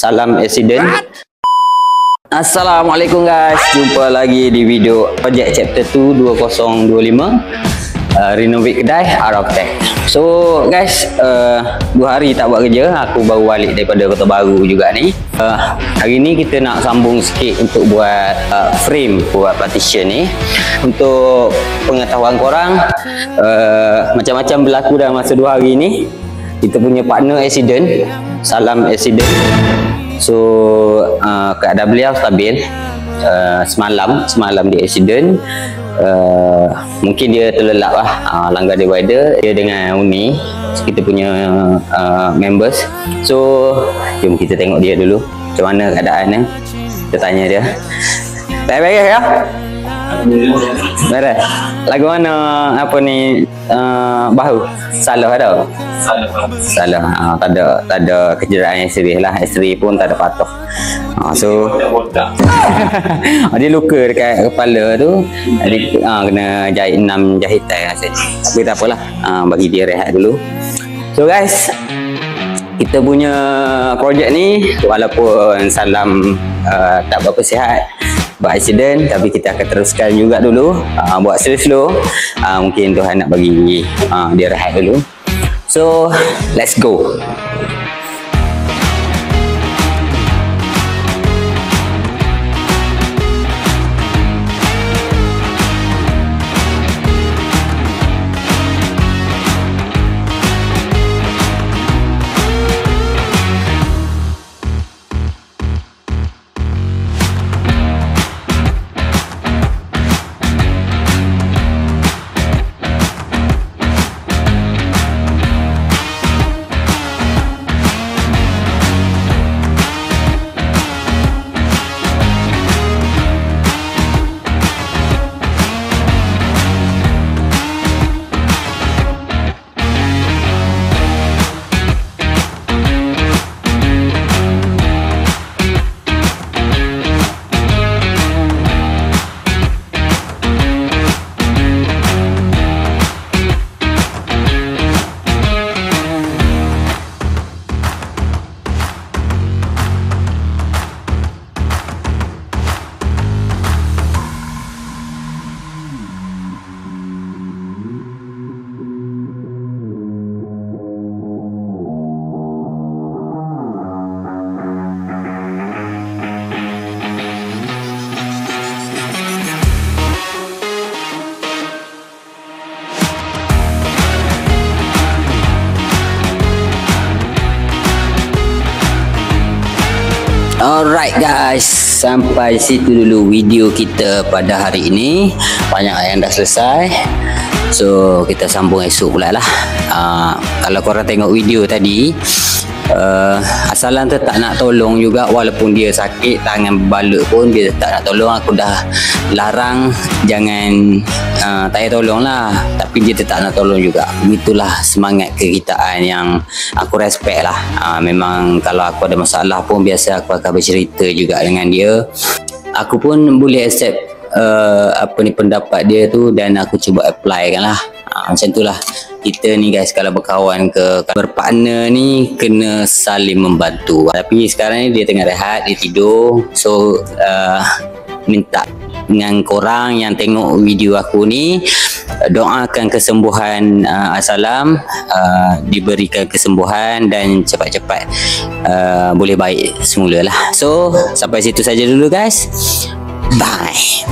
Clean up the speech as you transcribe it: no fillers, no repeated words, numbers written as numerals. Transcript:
salam accident. Assalamualaikum guys, jumpa lagi di video project chapter 2 2025 renovate kedai Aroktek. So guys, 2 hari tak buat kerja, aku baru balik daripada Kota Baru juga ni. Hari ni kita nak sambung sikit untuk buat frame buat partition ni. Untuk pengetahuan korang, macam-macam berlaku dalam masa 2 hari ni. Kita punya partner accident, salam accident. So keadaan beliau stabil. Semalam dia accident. Mungkin dia terlelap lah, langgar divider dia dengan Uni, kita punya members. So jom kita tengok dia dulu macam mana keadaannya. Kita tanya dia. Baik-baik ya? Beres. Lagu mana apa ni bahu? Salah ada. Salah. Tak ada kecederaan yang serius lah. X-ray pun tak ada patuh. So dia luka dekat kepala tu. Kena jahit 6 jahitan rasanya. Tapi tak apalah, bagi dia rehat dulu. So guys, kita punya projek ni walaupun salam tak berapa sihat, buat accident, tapi kita akan teruskan juga dulu, buat slow-slow. Mungkin Tuhan nak bagi dia rehat dulu. So let's go. Alright guys, sampai situ dulu video kita pada hari ini. Banyak yang dah selesai. So kita sambung esok pula lah. Kalau korang tengok video tadi, Asalan tetap nak tolong juga, walaupun dia sakit tangan berbalut pun dia tetap nak tolong. Aku dah larang jangan tak payah tolong lah, tapi dia tetap nak tolong juga. Itulah semangat kekitaan yang aku respect lah. Memang kalau aku ada masalah pun biasa aku akan bercerita juga dengan dia. Aku pun boleh accept pendapat dia tu, dan aku cuba apply kan lah. Macam tu lah kita ni guys, kalau berkawan ke berpartner ni kena saling membantu. Tapi sekarang ni dia tengah rehat, dia tidur. So minta dengan korang yang tengok video aku ni, doakan kesembuhan Asalam, diberikan kesembuhan dan cepat-cepat boleh baik semula lah. So sampai situ saja dulu guys. Bye.